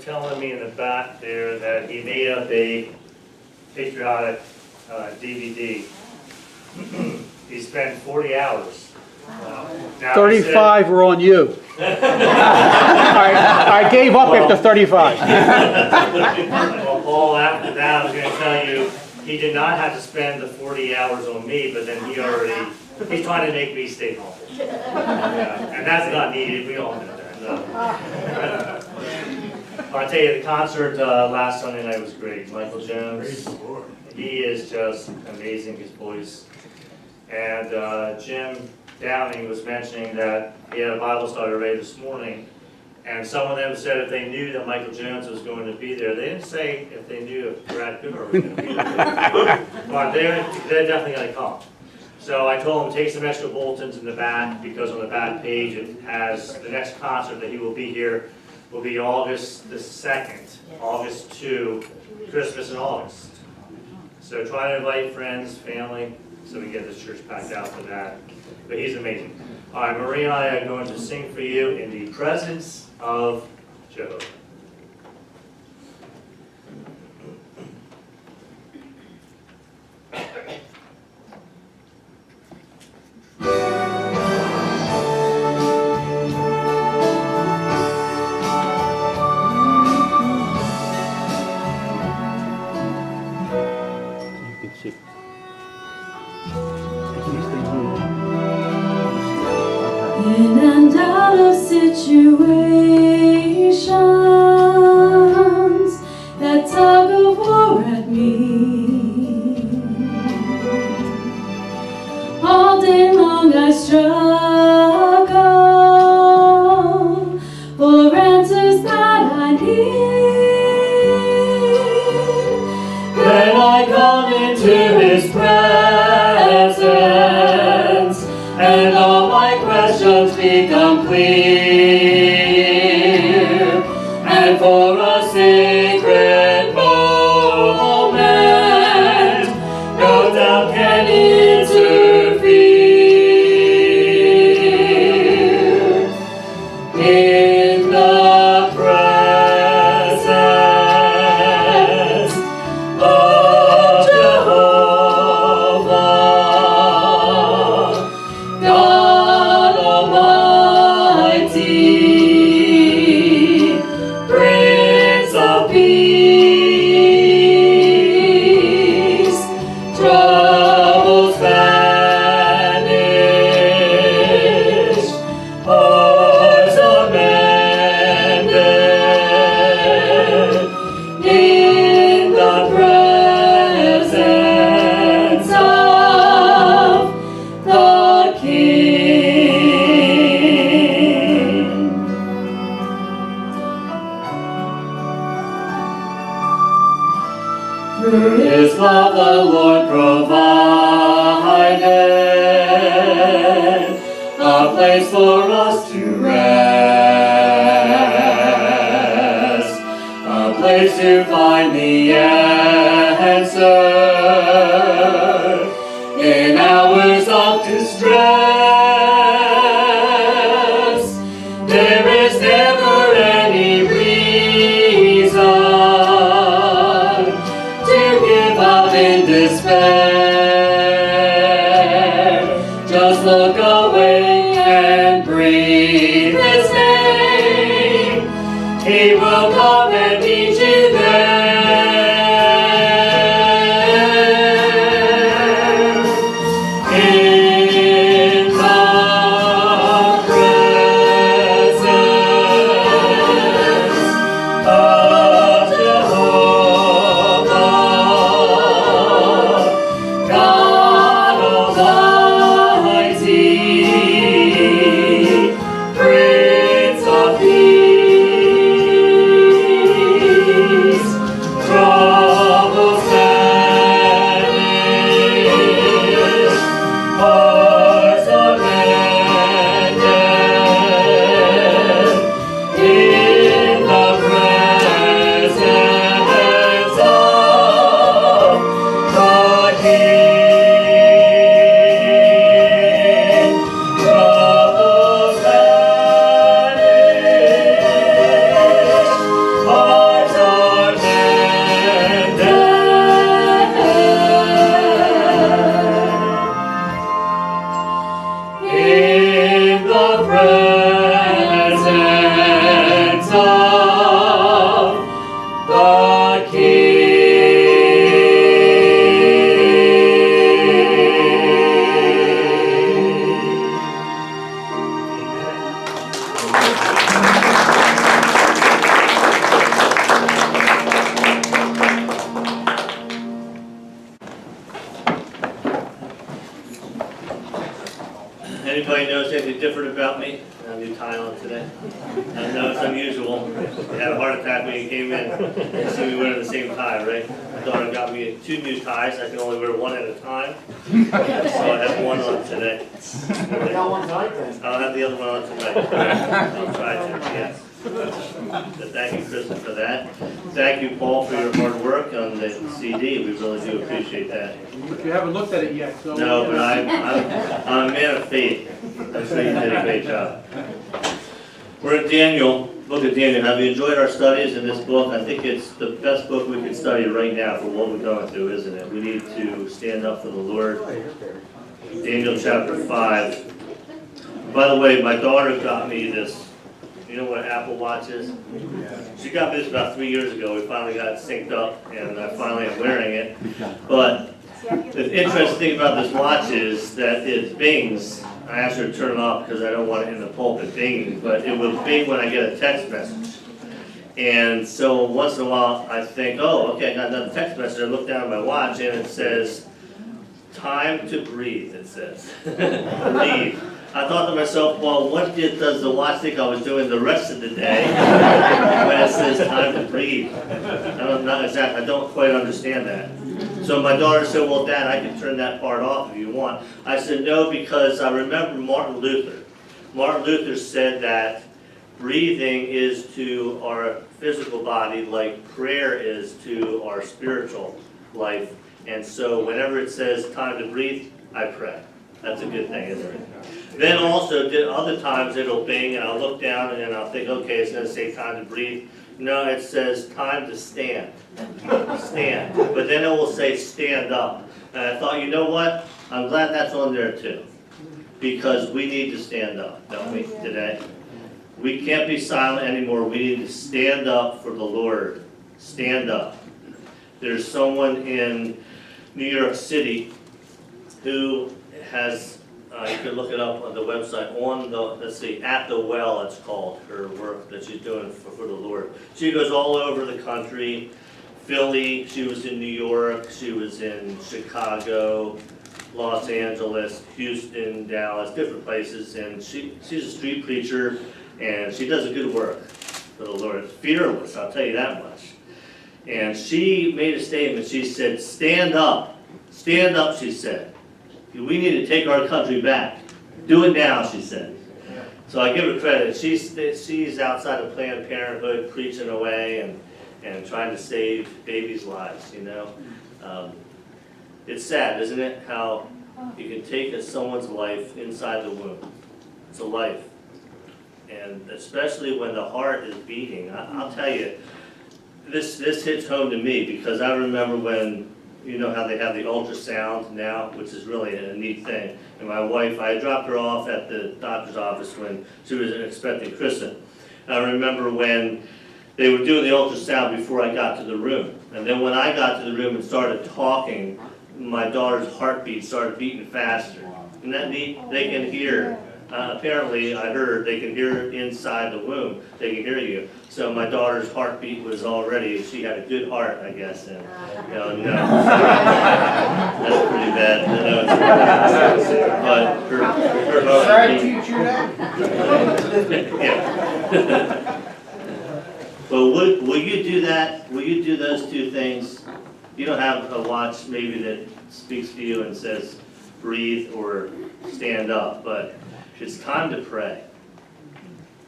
telling me in the back there that he made up a patriotic DVD. He spent 40 hours. Now, 35 were on you. I gave up after 35. Well, Paul, after that, I was going to tell you, he did not have to spend the 40 hours on me, but then he's trying to make me stay humble. Yeah, and that's not needed, we all know that. No. I tell you, the concert last Sunday night was great. Michael Jones, he is just amazing, his voice. And Jim Downing was mentioning that he had a Bible study ready this morning, and some of them said if they knew that Michael Jones was going to be there. They didn't say if they knew if Brad Cooper was going to be there. But they're definitely going to come. So I told him take some extra bulletins in the back, because on the back page it has the next concert that he will be here will be August the 2nd, August 2, Christmas in August. So try to invite friends, family, so we get this church packed out for that. But he's amazing. All right, Marie and I are going to sing for you In the Presence of Jehovah. In and out of situations that tug of war at me, all day long I struggle for answers that I need. Then I come into His presence, and all my questions become clear, and for a sacred moment, no doubt can interfere. In the presence of Jehovah, God Almighty, Prince of Peace, troubles vanish, hearts are mended in the presence of the King. Through His love the Lord provided a place for us to rest, a place to find the answer in hours of distress. There is never any reason to give up in despair. Just look away and breathe His name. He will come and meet you there. In the presence of Jehovah, God Almighty, Prince of Peace, anything different about me? I have a new tie on today. I know it's unusual. I had a heart attack when you came in and see me wearing the same tie, right? My daughter got me 2 new ties. I can only wear one at a time. So I have one on today. I got one tonight then. I'll have the other one on tonight. I'll try to, yes. But thank you, Kristen, for that. Thank you, Paul, for your hard work on the CD. We really do appreciate that. But you haven't looked at it yet, so. No, but I'm a man of faith. I'm sure you did a great job. We're at Daniel, book of Daniel. Have you enjoyed our studies in this book? I think it's the best book we can study right now for what we're going through, isn't it? We need to stand up for the Lord. Daniel chapter 5. By the way, my daughter got me this. You know what an Apple Watch is? She got me this about 3 years ago. We finally got it synced up, and I finally am wearing it. But the interesting thing about this watch is that it bings. I asked her to turn it off because I don't want it in the pulpit binging, but it will bing when I get a text message. And so once in a while I think, oh, okay, I got another text message. I look down at my watch and it says, time to breathe, it says. Breathe. I thought to myself, well, what does the watch think I was doing the rest of the day when it says time to breathe? I don't quite understand that. So my daughter said, well, Dad, I can turn that part off if you want. I said, no, because I remember Martin Luther. Martin Luther said that breathing is to our physical body like prayer is to our spiritual life. And so whenever it says time to breathe, I pray. That's a good thing, isn't it? Then also, other times it'll bing and I'll look down and I'll think, okay, it's going to say time to breathe. No, it says time to stand. Stand. But then it will say stand up. And I thought, you know what? I'm glad that's on there too. Because we need to stand up, don't we, today? We can't be silent anymore. We need to stand up for the Lord. Stand up. There's someone in New York City who has, you can look it up on the website, on the, let's see, At the Well it's called, her work that she's doing for the Lord. She goes all over the country, Philly, she was in New York, she was in Chicago, Los Angeles, Houston, Dallas, different places, and she's a street preacher, and she does a good work for the Lord. Fearless, I'll tell you that much. And she made a statement, she said, stand up, she said. We need to take our country back. Do it now, she said. So I give her credit. She's outside of Planned Parenthood preaching away and trying to save babies' lives, you know. It's sad, isn't it, how you can take someone's life inside the womb. It's a life. And especially when the heart is beating. I'll tell you, this hits home to me because I remember when, you know how they have the ultrasound now, which is really a neat thing. And my wife, I dropped her off at the doctor's office when she was expecting Kristen. And I remember when they were doing the ultrasound before I got to the room. And then when I got to the room and started talking, my daughter's heartbeat started beating faster. Isn't that neat? They can hear. Apparently, I heard they can hear inside the womb. They can hear you. So my daughter's heartbeat was already, she had a good heart, I guess. And, no. That's pretty bad. But her heartbeat. Yeah. But will you do that? Will you do those two things? You don't have a watch maybe that speaks to you and says breathe or stand up, but it's time to pray.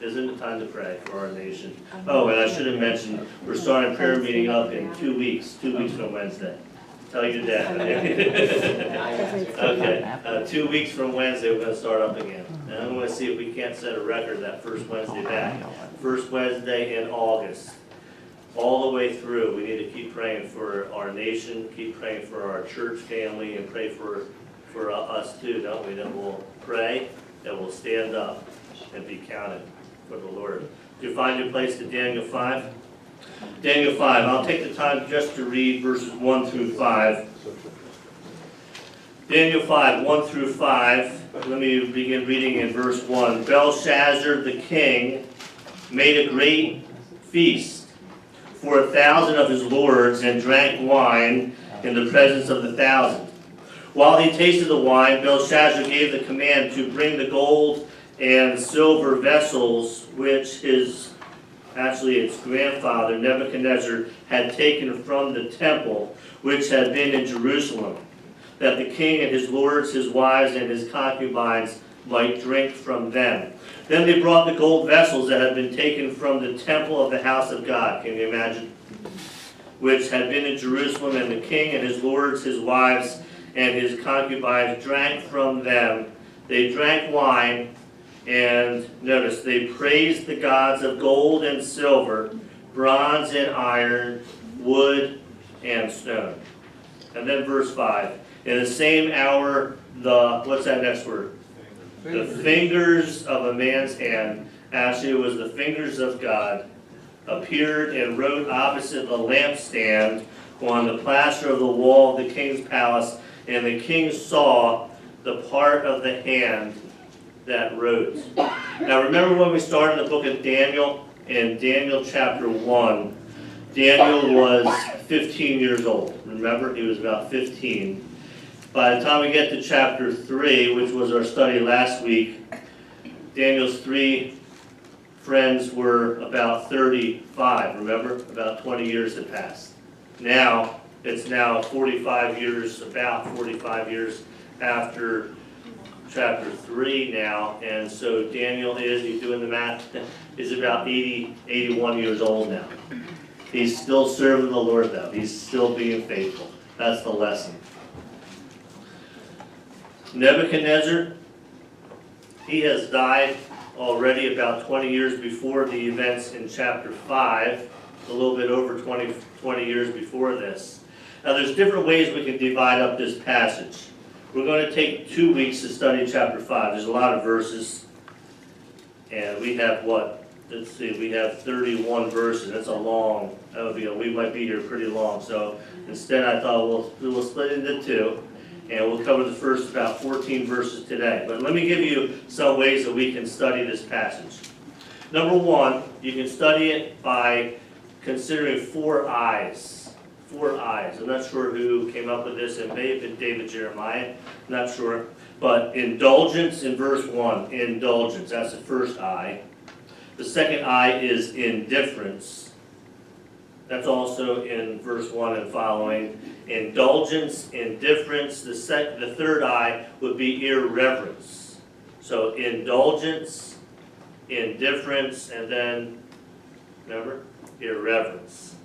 Isn't it time to pray for our nation? Oh, and I should have mentioned, we're starting prayer meeting up in 2 weeks, 2 weeks from Wednesday. Tell your dad. Okay, 2 weeks from Wednesday, we're going to start up again. And I'm going to see if we can't set a record that first Wednesday back. First Wednesday in August. All the way through, we need to keep praying for our nation, keep praying for our church family, and pray for us too, don't we? That we'll pray, that we'll stand up and be counted for the Lord. Do you find your place to Daniel 5? Daniel 5, I'll take the time just to read verses 1 through 5. Daniel 5, 1 through 5. Let me begin reading in verse 1. Belshazzar the king made a great feast for 1,000 of his lords and drank wine in the presence of the 1,000. While he tasted the wine, Belshazzar gave the command to bring the gold and silver vessels, which its grandfather Nebuchadnezzar had taken from the temple, which had been in Jerusalem, that the king and his lords, his wives, and his concubines might drink from them. Then they brought the gold vessels that had been taken from the temple of the house of God. Can you imagine? Which had been in Jerusalem, and the king and his lords, his wives, and his concubines drank from them. They drank wine, and notice, they praised the gods of gold and silver, bronze and iron, wood and stone. And then verse 5. In the same hour, what's that next word? The fingers of a man's hand, actually it was the fingers of God, appeared and wrote opposite the lampstand on the plaster of the wall of the king's palace, and the king saw the part of the hand that wrote. Now remember when we started the book of Daniel, in Daniel chapter 1, Daniel was 15 years old. Remember, he was about 15. By the time we get to chapter 3, which was our study last week, Daniel's 3 friends were about 35, remember? About 20 years had passed. Now, it's now 45 years, about 45 years after chapter 3 now, and so Daniel is, you doing the math, is about 81 years old now. He's still serving the Lord though, he's still being faithful. That's the lesson. Nebuchadnezzar, he has died already about 20 years before the events in chapter 5, a little bit over 20 years before this. Now there's different ways we can divide up this passage. We're going to take 2 weeks to study chapter 5. There's a lot of verses, and we have let's see, we have 31 verses. That's a long, we might be here pretty long. So instead I thought we'll split it into 2. And we'll cover the first about 14 verses today. But let me give you some ways that we can study this passage. Number 1, you can study it by considering 4 eyes. 4 eyes. I'm not sure who came up with this. It may have been David Jeremiah. I'm not sure. But indulgence in verse 1. Indulgence. That's the first eye. The second eye is indifference. That's also in verse 1 and following. Indulgence, indifference. The third eye would be irreverence. So indulgence, indifference, and then, remember, irreverence.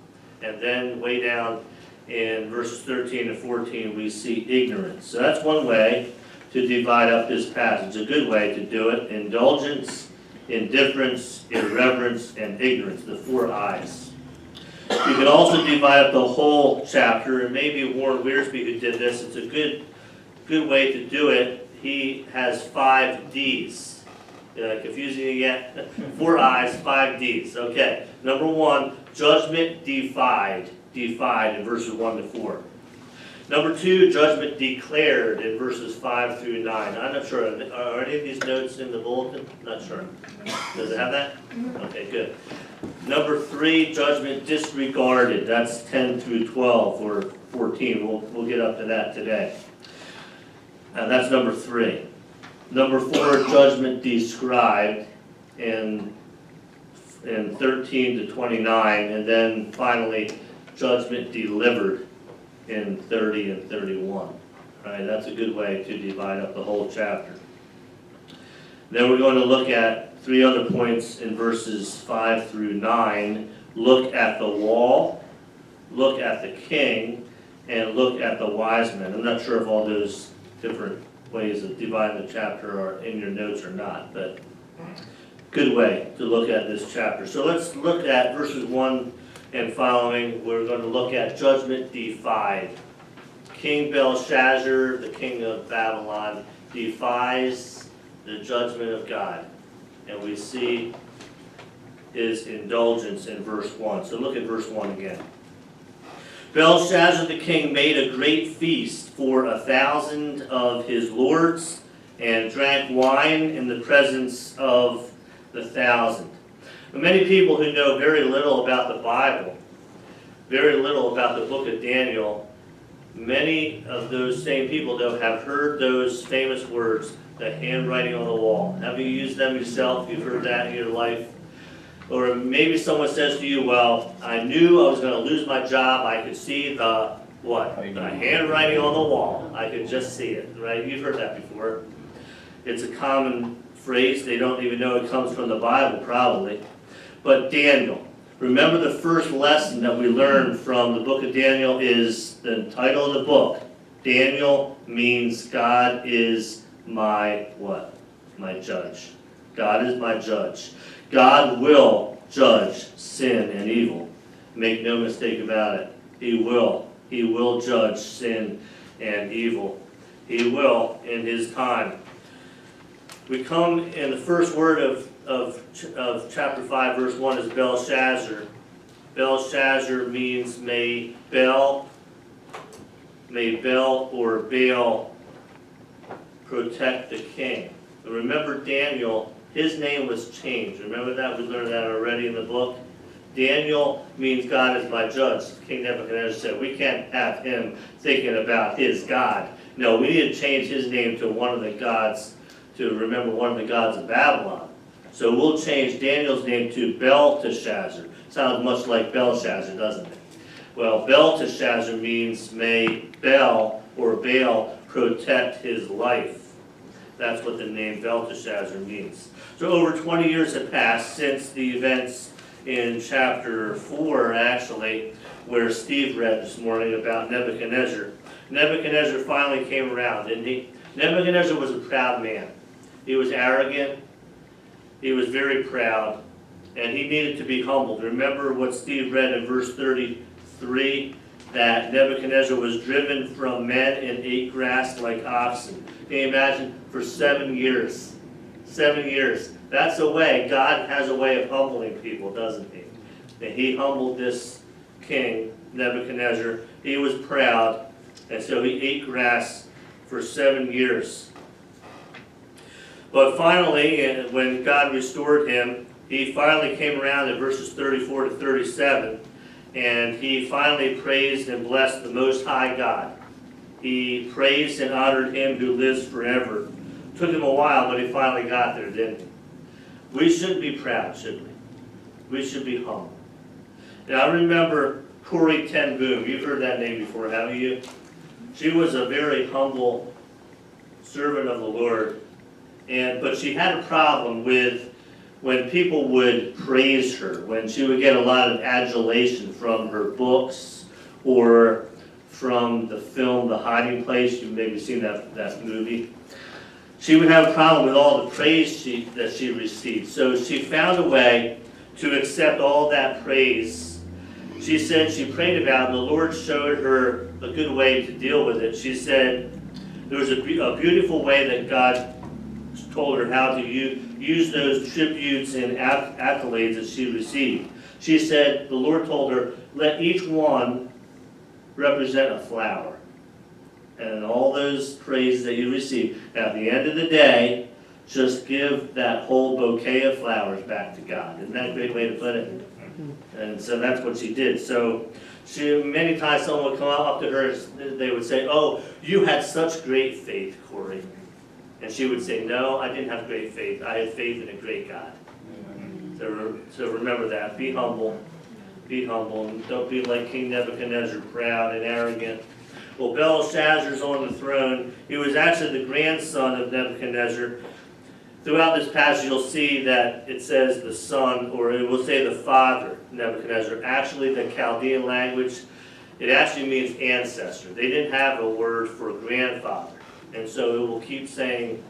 And then way down in verses 13 and 14 we see ignorance. So that's one way to divide up this passage. A good way to do it. Indulgence, indifference, irreverence, and ignorance. The 4 eyes. You can also divide up the whole chapter, and maybe Warren Wiersbe who did this, it's a good way to do it. He has 5 D's. Confusing you yet? 4 eyes, 5 D's. Okay, number 1, judgment defied. Defied in verses 1 to 4. Number 2, judgment declared in verses 5 through 9. I'm not sure, are any of these notes in the bulletin? Not sure. Does it have that? Okay, good. Number 3, judgment disregarded. That's 10 through 12 or 14. We'll get up to that today. That's number 3. Number 4, judgment described in 13 to 29, and then finally judgment delivered in 30 and 31. All right, that's a good way to divide up the whole chapter. Then we're going to look at 3 other points in verses 5 through 9. Look at the wall, look at the king, and look at the wise men. I'm not sure if all those different ways of dividing the chapter are in your notes or not, but good way to look at this chapter. So let's look at verses 1 and following. We're going to look at judgment defied. King Belshazzar, the king of Babylon, defies the judgment of God. And we see his indulgence in verse 1. So look at verse 1 again. Belshazzar the king made a great feast for 1,000 of his lords, and drank wine in the presence of the 1,000. Many people who know very little about the Bible, very little about the book of Daniel, many of those same people, though, have heard those famous words, The handwriting on the wall. Have you used them yourself? You've heard that in your life? Or maybe someone says to you, well, I knew I was gonna lose my job, I could see the, what? The handwriting on the wall. I could just see it, right? You've heard that before. It's a common phrase, they don't even know it comes from the Bible, probably. But Daniel, remember the first lesson that we learned from the book of Daniel is the title of the book. Daniel means God is my what? My judge. God is my judge. God will judge sin and evil. Make no mistake about it. He will. He will judge sin and evil. He will in his time. We come in the first word of chapter 5, verse 1 is Belshazzar. Belshazzar means may Bel or Baal protect the king. But remember Daniel, his name was changed. Remember that? We learned that already in the book. Daniel means God is my judge. King Nebuchadnezzar said, we can't have him thinking about his God. No, we need to change his name to one of the gods, to remember one of the gods of Babylon. So we'll change Daniel's name to Belteshazzar. Sounds much like Belshazzar, doesn't it? Well, Belteshazzar means may Bel or Baal protect his life. That's what the name Belteshazzar means. So over 20 years have passed since the events in chapter 4, actually, where Steve read this morning about Nebuchadnezzar. Nebuchadnezzar finally came around, didn't he? Nebuchadnezzar was a proud man. He was arrogant. He was very proud. And he needed to be humbled. Remember what Steve read in verse 33, that Nebuchadnezzar was driven from men and ate grass like oxen. Can you imagine? For 7 years. 7 years. That's a way. God has a way of humbling people, doesn't he? And he humbled this king, Nebuchadnezzar. He was proud, and so he ate grass for 7 years. But finally, when God restored him, he finally came around in verses 34 to 37, and he finally praised and blessed the Most High God. He praised and honored him who lives forever. Took him a while, but he finally got there, didn't he? We shouldn't be proud, should we? We should be humble. Now, I remember Corrie ten Boom. You've heard that name before, haven't you? She was a very humble servant of the Lord, but she had a problem with when people would praise her, when she would get a lot of adulation from her books or from the film The Hiding Place. You've maybe seen that movie. She would have a problem with all the praise that she received. So she found a way to accept all that praise. She said she prayed about it, and the Lord showed her a good way to deal with it. She said there was a beautiful way that God told her how to use those tributes and accolades that she received. She said the Lord told her, let each one represent a flower. And all those praises that you receive, at the end of the day, just give that whole bouquet of flowers back to God. Isn't that a great way to put it? And so that's what she did. So many times someone would come up to her and they would say, oh, you had such great faith, Corrie. And she would say, no, I didn't have great faith. I had faith in a great God. So remember that. Be humble. Be humble. And don't be like King Nebuchadnezzar, proud and arrogant. Well, Belshazzar's on the throne. He was actually the grandson of Nebuchadnezzar. Throughout this passage, you'll see that it says the son, or it will say the father, Nebuchadnezzar. Actually, the Chaldean language, it actually means ancestor. They didn't have a word for grandfather. And so it will keep saying,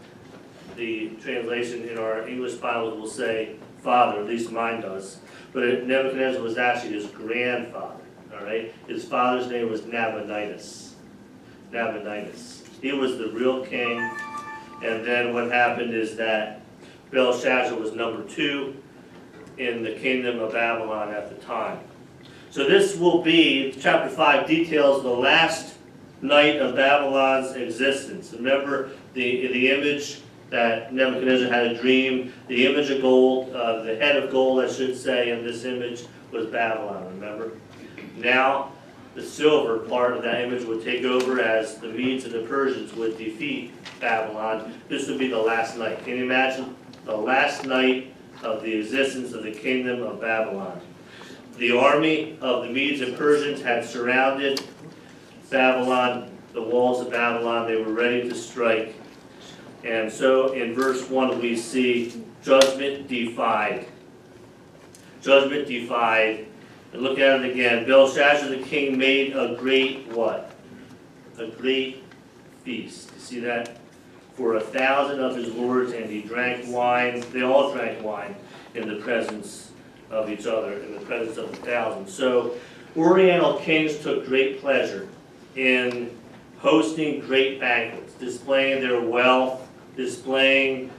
the translation in our English Bible will say father, at least mine does. But Nebuchadnezzar was actually his grandfather, all right? His father's name was Nabonidus. Nabonidus. He was the real king. And then what happened is that Belshazzar was number 2 in the kingdom of Babylon at the time. So this will be, chapter 5 details the last night of Babylon's existence. Remember the image that Nebuchadnezzar had a dream, the image of gold, the head of gold, I should say, in this image was Babylon, remember? Now, the silver part of that image would take over as the Medes and the Persians would defeat Babylon. This would be the last night. Can you imagine? The last night of the existence of the kingdom of Babylon. The army of the Medes and Persians had surrounded Babylon, the walls of Babylon. They were ready to strike. And so in verse 1 we see judgment defied. Judgment defied. And look at it again. Belshazzar the king made a great what? A great feast. You see that? For 1,000 of his lords, and he drank wine. They all drank wine in the presence of each other, in the presence of 1,000. So Oriental kings took great pleasure in hosting great banquets, displaying their wealth, displaying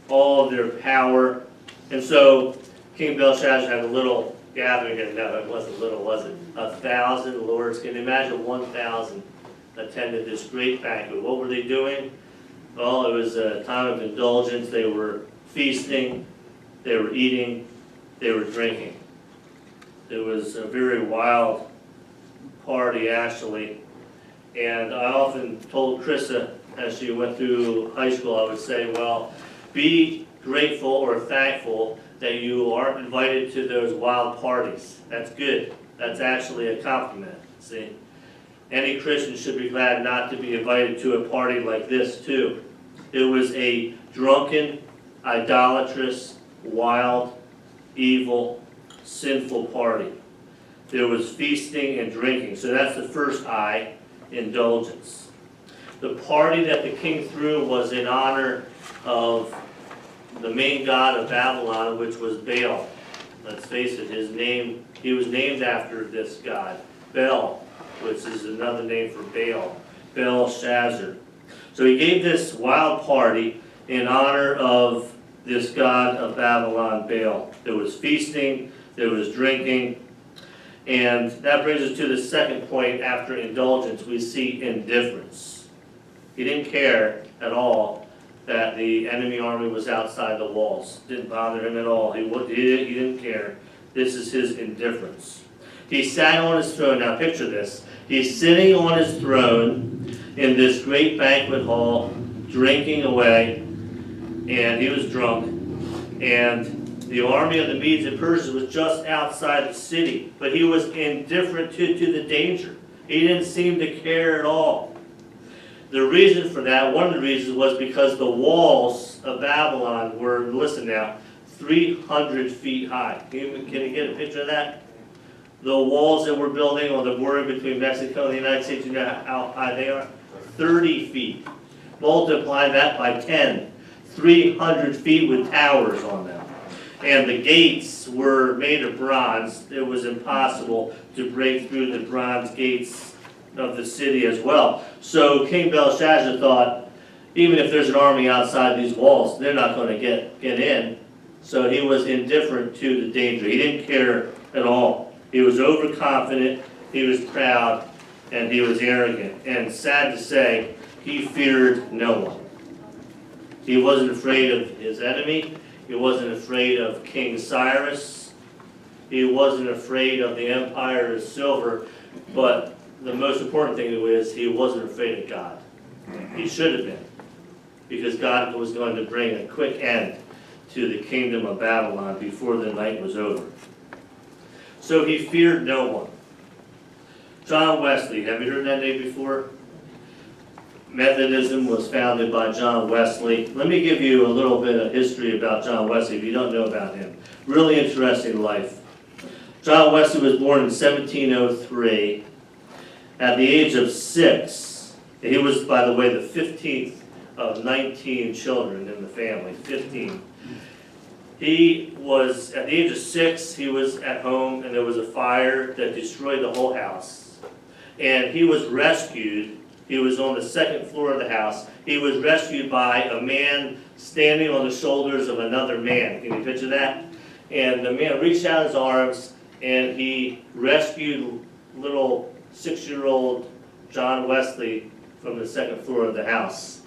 all of their power. And so King Belshazzar had a little gathering, and no, it wasn't little, was it? 1,000 lords. Can you imagine 1,000 attended this great banquet? What were they doing? Well, it was a time of indulgence. They were feasting, they were eating, they were drinking. It was a very wild party, actually. And I often told Krista, as she went through high school, I would say, well, be grateful or thankful that you aren't invited to those wild parties. That's good. That's actually a compliment, see? Any Christian should be glad not to be invited to a party like this, too. It was a drunken, idolatrous, wild, evil, sinful party. There was feasting and drinking. So that's the first I, indulgence. The party that the king threw was in honor of the main god of Babylon, which was Baal. Let's face it, he was named after this god, Bel, which is another name for Baal, Belshazzar. So he gave this wild party in honor of this god of Babylon, Baal. There was feasting, there was drinking, and that brings us to the second point. After indulgence, we see indifference. He didn't care at all that the enemy army was outside the walls. Didn't bother him at all. He didn't care. This is his indifference. He sat on his throne. Now picture this. He's sitting on his throne in this great banquet hall, drinking away, and he was drunk. And the army of the Medes and Persians was just outside the city, but he was indifferent to the danger. He didn't seem to care at all. The reason for that, one of the reasons, was because the walls of Babylon were, listen now, 300 feet high. Can you get a picture of that? The walls that we're building on the border between Mexico and the United States, you know how high they are? 30 feet. Multiply that by 10. 300 feet with towers on them. And the gates were made of bronze. It was impossible to break through the bronze gates of the city as well. So King Belshazzar thought, even if there's an army outside these walls, they're not going to get in. So he was indifferent to the danger. He didn't care at all. He was overconfident, he was proud, and he was arrogant. And sad to say, he feared no one. He wasn't afraid of his enemy. He wasn't afraid of King Cyrus. He wasn't afraid of the empire of silver. But the most important thing is he wasn't afraid of God. He should have been, because God was going to bring a quick end to the kingdom of Babylon before the night was over. So he feared no one. John Wesley, have you heard that name before? Methodism was founded by John Wesley. Let me give you a little bit of history about John Wesley if you don't know about him. Really interesting life. John Wesley was born in 1703. At the age of 6, he was, by the way, the 15th of 19 children in the family, 15. He was, at the age of 6, he was at home, and there was a fire that destroyed the whole house. And he was rescued. He was on the second floor of the house. He was rescued by a man standing on the shoulders of another man. Can you picture that? And the man reached out his arms, and he rescued little 6-year-old John Wesley from the second floor of the house.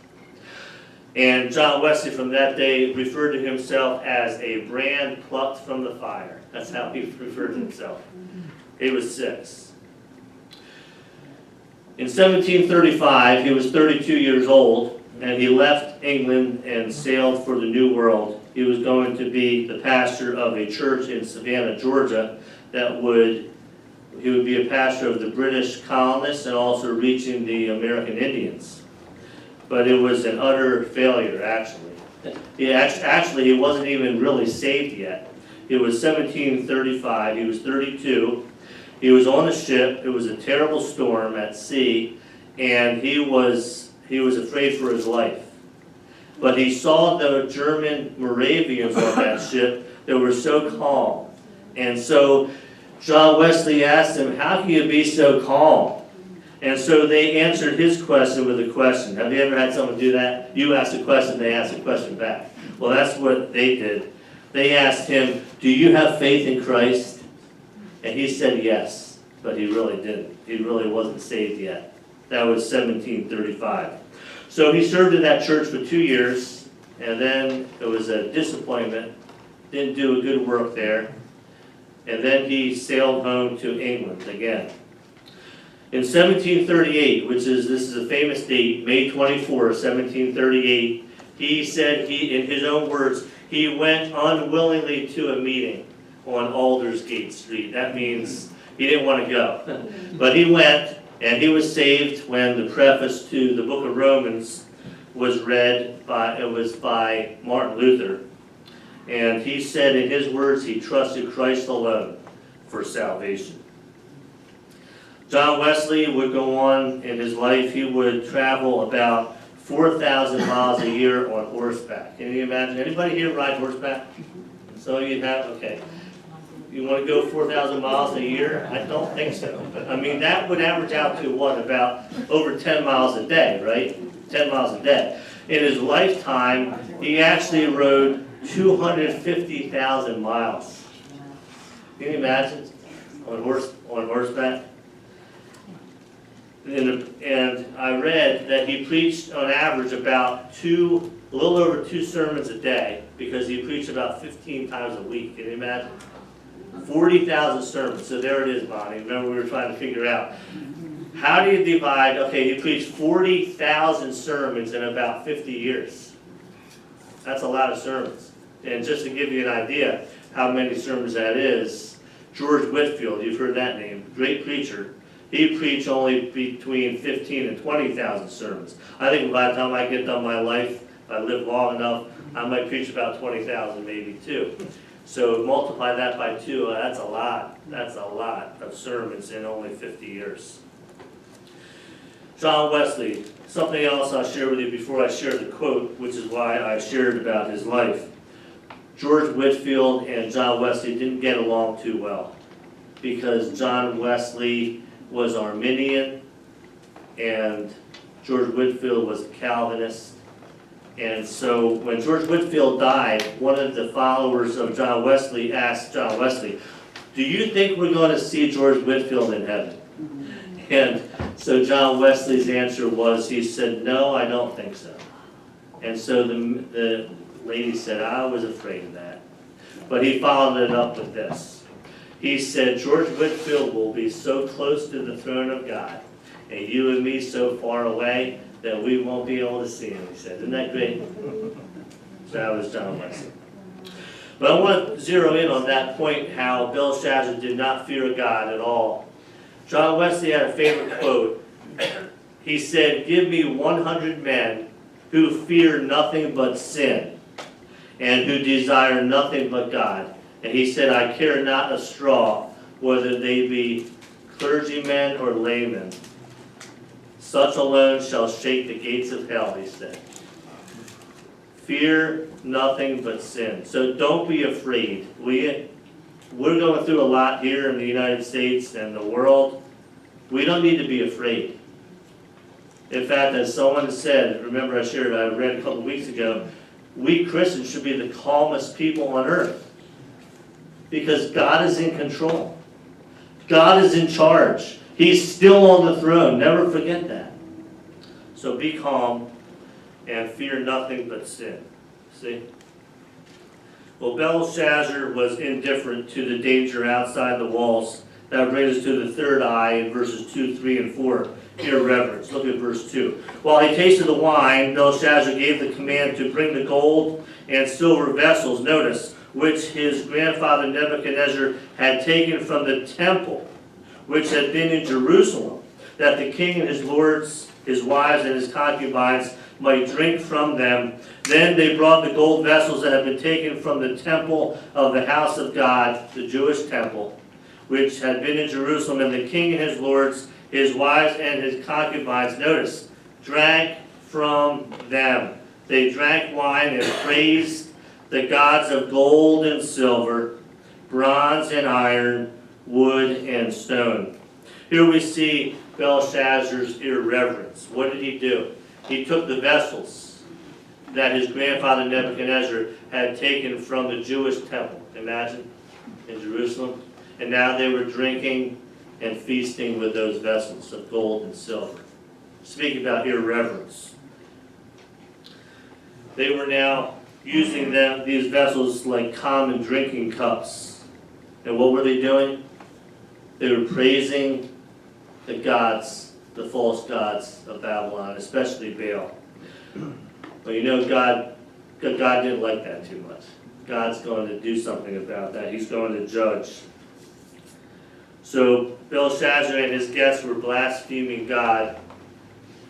And John Wesley from that day referred to himself as a brand plucked from the fire. That's how he referred to himself. He was 6. In 1735, he was 32 years old and he left England and sailed for the New World. He was going to be the pastor of a church in Savannah, Georgia, he would be a pastor of the British colonists and also reaching the American Indians. But it was an utter failure, actually. He wasn't even really saved yet. It was 1735, he was 32. He was on a ship, it was a terrible storm at sea, and he was afraid for his life. But he saw the German Moravians on that ship that were so calm. And so John Wesley asked him, how can you be so calm? And so they answered his question with a question. Have you ever had someone do that? You ask a question, they ask a question back. Well, that's what they did. They asked him, do you have faith in Christ? And he said yes, but he really didn't. He really wasn't saved yet. That was 1735. So he served in that church for 2 years, and then it was a disappointment. Didn't do a good work there. And then he sailed home to England again. In 1738, this is a famous date, May 24, 1738, he said in his own words, he went unwillingly to a meeting on Aldersgate Street. That means he didn't want to go. But he went, and he was saved when the preface to the book of Romans was read by Martin Luther. And he said in his words, he trusted Christ alone for salvation. John Wesley would go on in his life, he would travel about 4,000 miles a year on horseback. Can you imagine? Anybody here ride horseback? So you have, okay. You want to go 4,000 miles a year? I don't think so. But I mean, that would average out to what, about over 10 miles a day, right? 10 miles a day. In his lifetime, he actually rode 250,000 miles. Can you imagine? On horseback? And I read that he preached on average about a little over two sermons a day, because he preached about 15 times a week. Can you imagine? 40,000 sermons. So there it is, Bonnie. Remember we were trying to figure out. How do you divide, okay, he preached 40,000 sermons in about 50 years. That's a lot of sermons. And just to give you an idea how many sermons that is, George Whitefield, you've heard that name, great preacher. He preached only between 15 and 20,000 sermons. I think by the time I get done my life, if I live long enough, I might preach about 20,000 maybe too. So multiply that by 2, that's a lot. That's a lot of sermons in only 50 years. John Wesley, something else I'll share with you before I share the quote, which is why I shared about his life. George Whitefield and John Wesley didn't get along too well, because John Wesley was Arminian and George Whitefield was a Calvinist. And so when George Whitefield died, one of the followers of John Wesley asked John Wesley, do you think we're going to see George Whitefield in heaven? And so John Wesley's answer was, he said, no, I don't think so. And so the lady said, I was afraid of that. But he followed it up with this. He said, George Whitefield will be so close to the throne of God, and you and me so far away, that we won't be able to see him, he said. Isn't that great? So that was John Wesley. But I want to zero in on that point, how Belshazzar did not fear God at all. John Wesley had a favorite quote. He said, give me 100 men who fear nothing but sin, and who desire nothing but God. And he said, I care not a straw, whether they be clergymen or laymen. Such alone shall shake the gates of hell, he said. Fear nothing but sin. So don't be afraid. We're going through a lot here in the United States and the world. We don't need to be afraid. In fact, as someone said, remember I read a couple weeks ago, we Christians should be the calmest people on earth. Because God is in control. God is in charge. He's still on the throne. Never forget that. So be calm and fear nothing but sin. See? Well, Belshazzar was indifferent to the danger outside the walls. That brings us to the third I in verses 2, 3, and 4. irreverence. Look at verse 2. While he tasted the wine, Belshazzar gave the command to bring the gold and silver vessels, notice, which his grandfather Nebuchadnezzar had taken from the temple, which had been in Jerusalem, that the king and his lords, his wives, and his concubines might drink from them. Then they brought the gold vessels that had been taken from the temple of the house of God, the Jewish temple, which had been in Jerusalem, and the king and his lords, his wives, and his concubines, notice, drank from them. They drank wine and praised the gods of gold and silver, bronze and iron, wood and stone. Here we see Belshazzar's irreverence. What did he do? He took the vessels that his grandfather Nebuchadnezzar had taken from the Jewish temple, imagine, in Jerusalem, and now they were drinking and feasting with those vessels of gold and silver. Speak about irreverence. They were now using these vessels like common drinking cups. And what were they doing? They were praising the gods, the false gods of Babylon, especially Baal. But you know, God didn't like that too much. God's going to do something about that. He's going to judge. So Belshazzar and his guests were blaspheming God.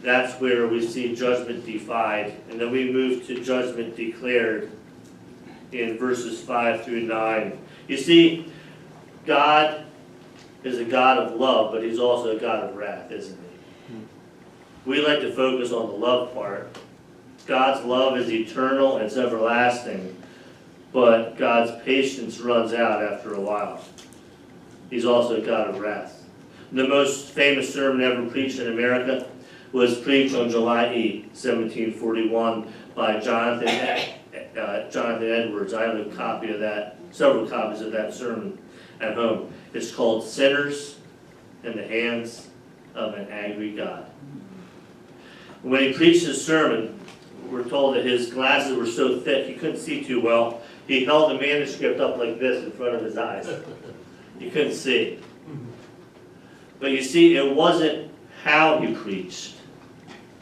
That's where we see judgment defied. And then we move to judgment declared in verses 5 through 9. You see, God is a God of love, but he's also a God of wrath, isn't he? We like to focus on the love part. God's love is eternal, it's everlasting, but God's patience runs out after a while. He's also a God of wrath. The most famous sermon ever preached in America was preached on July 8, 1741 by Jonathan Edwards. I have a copy of that, several copies of that sermon at home. It's called Sinners in the Hands of an Angry God. When he preached his sermon, we're told that his glasses were so thick he couldn't see too well. He held the manuscript up like this in front of his eyes. You couldn't see. But you see, it wasn't how he preached,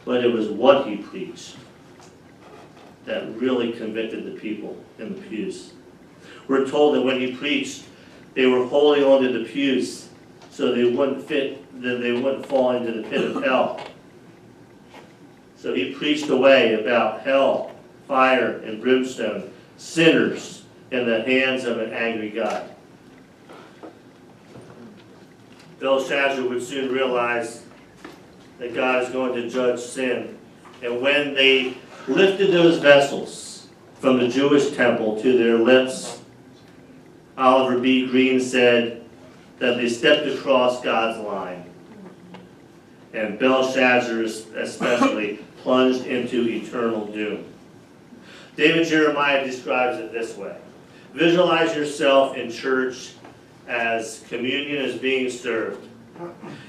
but it was what he preached that really convicted the people in the pews. We're told that when he preached, they were holding onto the pews so they wouldn't fall into the pit of hell. So he preached away about hell, fire, and brimstone, sinners in the hands of an angry God. Belshazzar would soon realize that God is going to judge sin. And when they lifted those vessels from the Jewish temple to their lips, Oliver B. Green said that they stepped across God's line. And Belshazzar especially plunged into eternal doom. David Jeremiah describes it this way. Visualize yourself in church as communion is being served.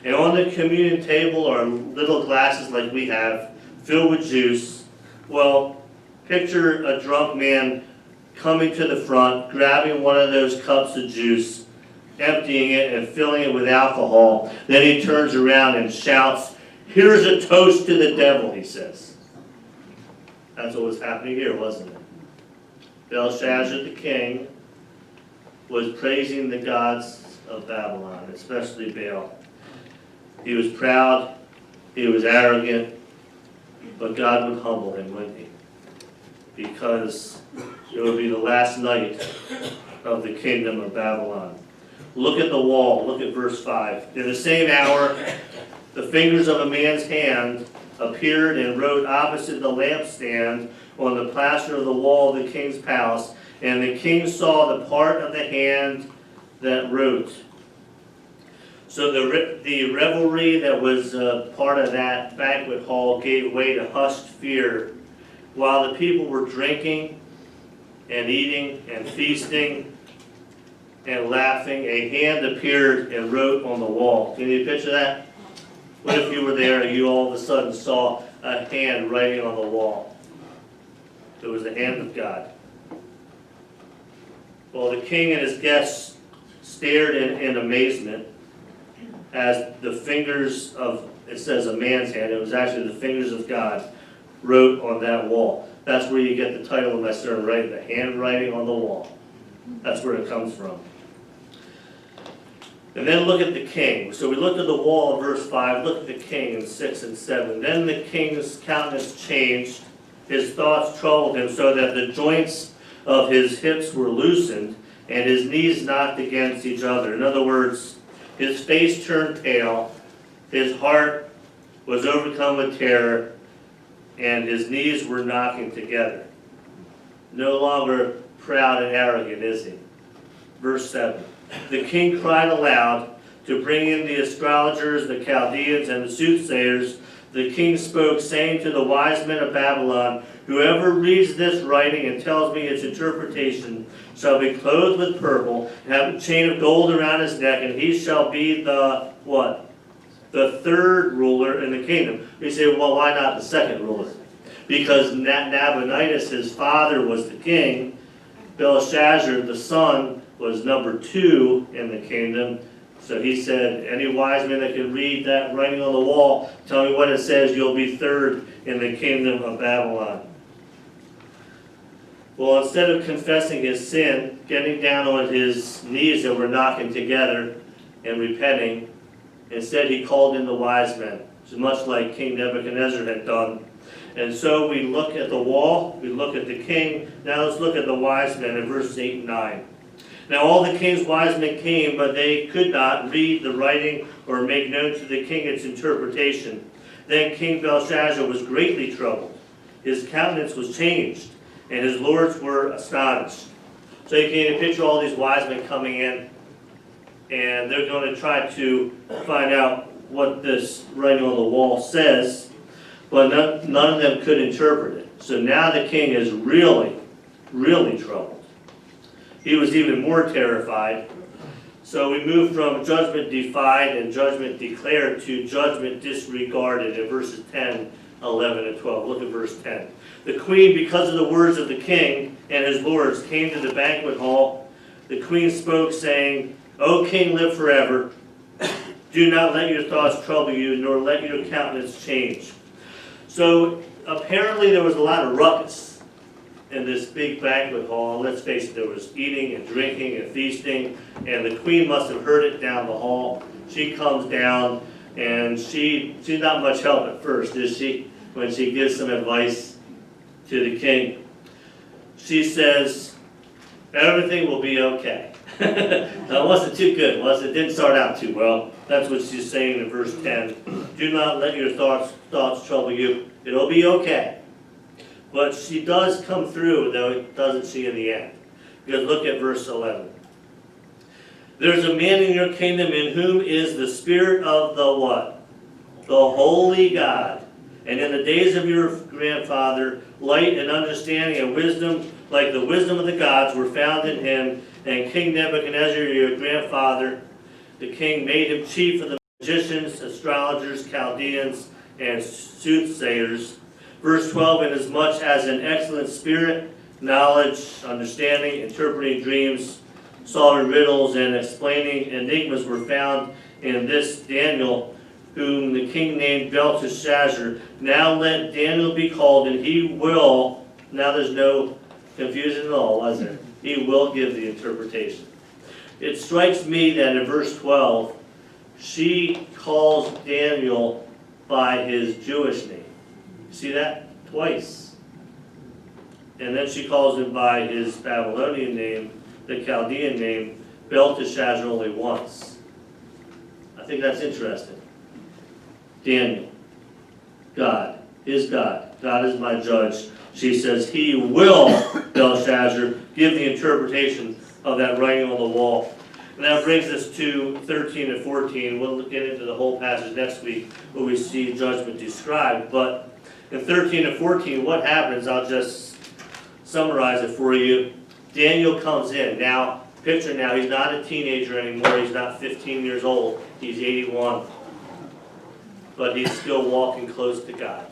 And on the communion table are little glasses like we have, filled with juice. Well, picture a drunk man coming to the front, grabbing one of those cups of juice, emptying it and filling it with alcohol. Then he turns around and shouts, "Here's a toast to the devil," he says. That's what was happening here, wasn't it? Belshazzar the king was praising the gods of Babylon, especially Baal. He was proud, he was arrogant, but God would humble him, wouldn't he? Because it would be the last night of the kingdom of Babylon. Look at the wall, look at verse 5. In the same hour, the fingers of a man's hand appeared and wrote opposite the lampstand on the plaster of the wall of the king's palace, and the king saw the part of the hand that wrote. So the revelry that was part of that banquet hall gave way to hushed fear. While the people were drinking and eating and feasting and laughing, a hand appeared and wrote on the wall. Can you picture that? What if you were there and you all of a sudden saw a hand writing on the wall? It was the hand of God. Well, the king and his guests stared in amazement as the fingers of, it says a man's hand, it was actually the fingers of God, wrote on that wall. That's where you get the title of my sermon, right? The handwriting on the wall. That's where it comes from. And then look at the king. So we looked at the wall in verse 5, look at the king in 6 and 7. Then the king's countenance changed, his thoughts troubled him, so that the joints of his hips were loosened, and his knees knocked against each other. In other words, his face turned pale, his heart was overcome with terror, and his knees were knocking together. No longer proud and arrogant, is he? Verse 7. The king cried aloud to bring in the astrologers, the Chaldeans, and the soothsayers. The king spoke, saying to the wise men of Babylon, whoever reads this writing and tells me its interpretation shall be clothed with purple, and have a chain of gold around his neck, and he shall be the, what? The third ruler in the kingdom. You say, well, why not the second ruler? Because Nabonidus, his father, was the king. Belshazzar, the son, was number 2 in the kingdom. So he said, any wise man that can read that writing on the wall, tell me what it says, you'll be third in the kingdom of Babylon. Well, instead of confessing his sin, getting down on his knees that were knocking together and repenting, instead he called in the wise men, much like King Nebuchadnezzar had done. And so we look at the wall, we look at the king. Now let's look at the wise men in verses 8 and 9. Now all the king's wise men came, but they could not read the writing or make known to the king its interpretation. Then King Belshazzar was greatly troubled. His countenance was changed, and his lords were astonished. So you can picture all these wise men coming in, and they're going to try to find out what this writing on the wall says, but none of them could interpret it. So now the king is really, really troubled. He was even more terrified. So we move from judgment defied and judgment declared to judgment disregarded in verses 10, 11, and 12. Look at verse 10. The queen, because of the words of the king and his lords, came to the banquet hall. The queen spoke, saying, O king, live forever. Do not let your thoughts trouble you, nor let your countenance change. So apparently there was a lot of ruckus in this big banquet hall. Let's face it, there was eating and drinking and feasting, and the queen must have heard it down the hall. She comes down, and she's not much help at first, is she? When she gives some advice to the king. She says, everything will be okay. Now, it wasn't too good, was it? It didn't start out too well. That's what she's saying in verse 10. Do not let your thoughts trouble you. It'll be okay. But she does come through, though, doesn't she, in the end? Because look at verse 11. There's a man in your kingdom in whom is the spirit of the what? The holy God. And in the days of your grandfather, light and understanding and wisdom, like the wisdom of the gods, were found in him. And King Nebuchadnezzar, your grandfather, the king, made him chief of the magicians, astrologers, Chaldeans, and soothsayers. Verse 12, inasmuch as an excellent spirit, knowledge, understanding, interpreting dreams, solving riddles, and explaining enigmas were found in this Daniel, whom the king named Belteshazzar. Now let Daniel be called, and he will, now there's no confusion at all, was there? He will give the interpretation. It strikes me that in verse 12, she calls Daniel by his Jewish name. See that? Twice. And then she calls him by his Babylonian name, the Chaldean name, Belteshazzar, only once. I think that's interesting. Daniel, God is God. God is my judge. She says, he will, Belshazzar, give the interpretation of that writing on the wall. And that brings us to 13 and 14. We'll get into the whole passage next week where we see judgment described. But in 13 and 14, what happens? I'll just summarize it for you. Daniel comes in. Now, picture now, he's not a teenager anymore. He's not 15 years old. He's 81. But he's still walking close to God.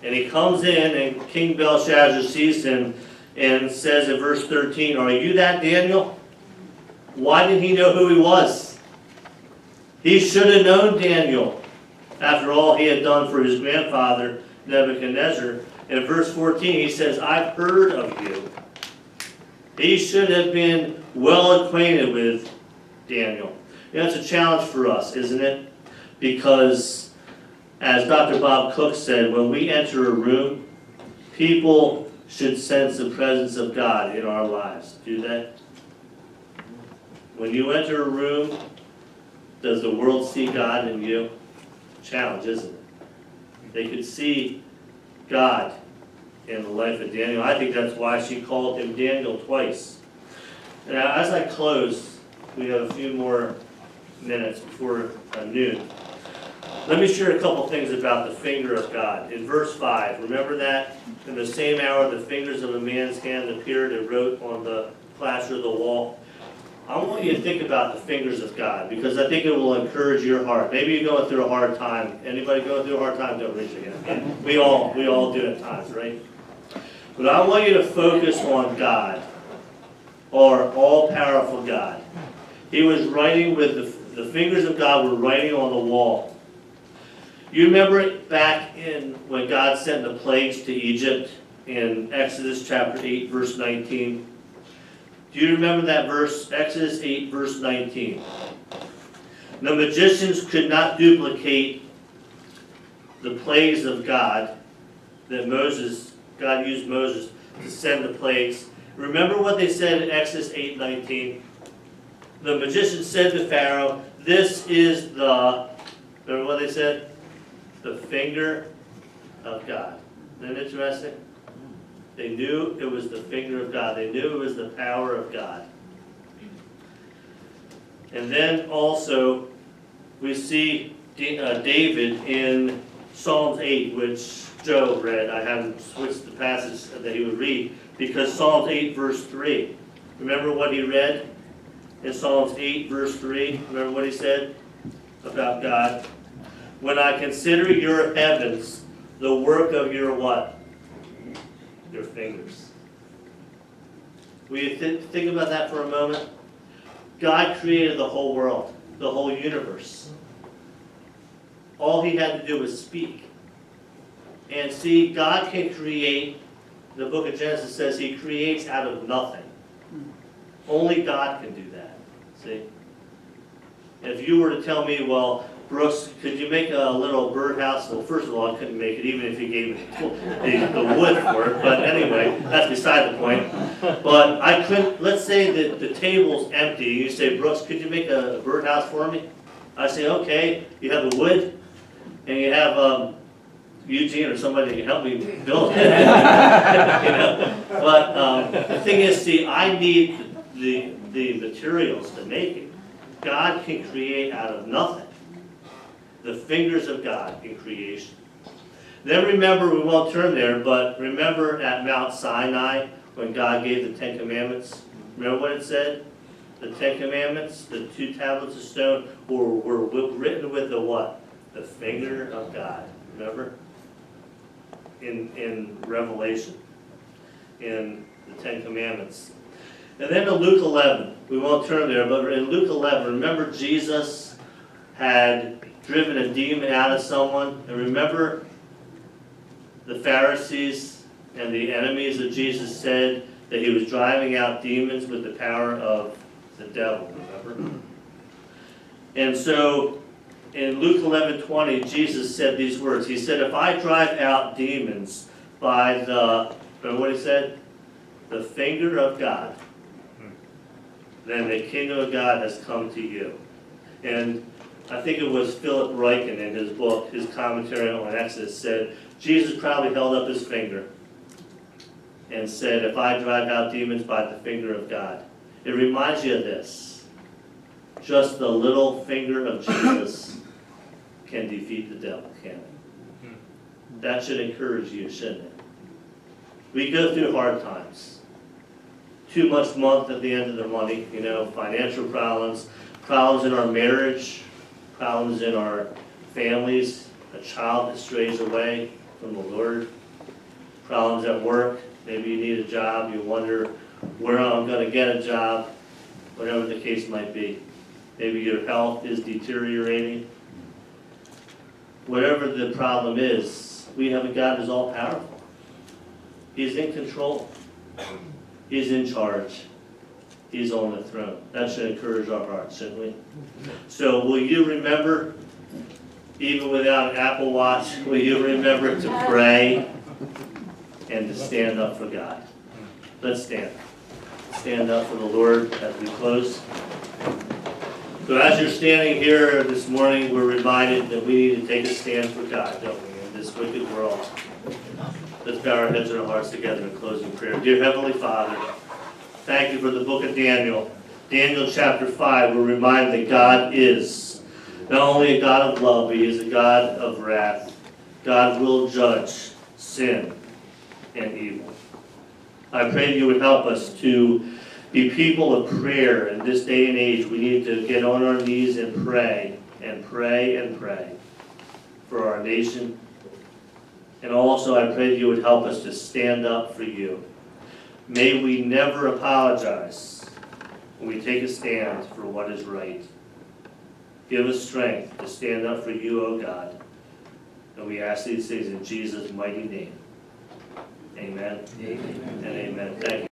And he comes in, and King Belshazzar sees him and says in verse 13, are you that Daniel? Why did he know who he was? He should have known Daniel after all he had done for his grandfather Nebuchadnezzar. In verse 14 he says, I've heard of you. He should have been well acquainted with Daniel. That's a challenge for us, isn't it? Because as Dr. Bob Cook said, when we enter a room, people should sense the presence of God in our lives. Do they? When you enter a room, does the world see God in you? Challenge, isn't it? They could see God in the life of Daniel. I think that's why she called him Daniel twice. Now, as I close, we have a few more minutes before noon. Let me share a couple things about the finger of God. In verse 5, remember that? In the same hour the fingers of a man's hand appeared and wrote on the plaster of the wall. I want you to think about the fingers of God, because I think it will encourage your heart. Maybe you're going through a hard time. Anybody going through a hard time? Don't raise your hand. We all do at times, right? But I want you to focus on God, or all-powerful God. He was writing with the fingers of God were writing on the wall. You remember it back in when God sent the plagues to Egypt in Exodus chapter 8, verse 19? Do you remember that verse? Exodus 8, verse 19. The magicians could not duplicate the plagues of God that God used Moses to send the plagues. Remember what they said in Exodus 8, 19? The magicians said to Pharaoh, this is remember what they said? The finger of God. Isn't that interesting? They knew it was the finger of God. They knew it was the power of God. And then also, we see David in Psalms 8, which Joe read. I haven't switched the passage that he would read, because Psalms 8, verse 3. Remember what he read in Psalms 8, verse 3? Remember what he said about God? When I consider your heavens, the work of your what? Your fingers. Will you think about that for a moment? God created the whole world, the whole universe. All he had to do was speak. And see, God can create, the book of Genesis says he creates out of nothing. Only God can do that. See? If you were to tell me, well, Brooks, could you make a little birdhouse? Well, first of all, I couldn't make it, even if you gave me the wood for it. But anyway, that's beside the point. But I couldn't, let's say that the table's empty. You say, Brooks, could you make a birdhouse for me? I say, okay. You have the wood, and you have Eugene or somebody that can help me build it. You know? But the thing is, see, I need the materials to make it. God can create out of nothing. The fingers of God in creation. Then remember, we won't turn there, but remember at Mount Sinai when God gave the Ten Commandments? Remember what it said? The Ten Commandments, the 2 tablets of stone, were written with the what? The finger of God. Remember? In Revelation, in the Ten Commandments. And then in Luke 11, we won't turn there, but in Luke 11, remember Jesus had driven a demon out of someone, and remember the Pharisees and the enemies of Jesus said that he was driving out demons with the power of the devil, remember? And so in Luke 11:20, Jesus said these words. He said, if I drive out demons by remember what he said? The finger of God, then the kingdom of God has come to you. And I think it was Philip Ryken in his book, his commentary on Exodus, said, Jesus probably held up his finger and said, if I drive out demons by the finger of God. It reminds you of this. Just the little finger of Jesus can defeat the devil, can't it? That should encourage you, shouldn't it? We go through hard times. Too much month at the end of the money, financial problems, problems in our marriage, problems in our families, a child that strays away from the Lord, problems at work, maybe you need a job, you wonder where I'm going to get a job, whatever the case might be. maybe your health is deteriorating. Whatever the problem is, we have a God who's all powerful. He's in control. He's in charge. He's on the throne. That should encourage our hearts, shouldn't we? So will you remember, even without an Apple Watch, will you remember to pray and to stand up for God? Let's stand. Stand up for the Lord as we close. So as you're standing here this morning, we're reminded that we need to take a stand for God, don't we, in this wicked world. Let's bow our heads and our hearts together in closing prayer. Dear Heavenly Father, thank you for the book of Daniel. Daniel chapter 5, we're reminded that God is not only a God of love, but He is a God of wrath. God will judge sin and evil. I pray that you would help us to be people of prayer in this day and age. We need to get on our knees and pray and pray and pray for our nation. And also I pray that you would help us to stand up for you. May we never apologize when we take a stand for what is right. Give us strength to stand up for you, O God. And we ask these things in Jesus' mighty name. Amen. Amen. And amen. Thank you.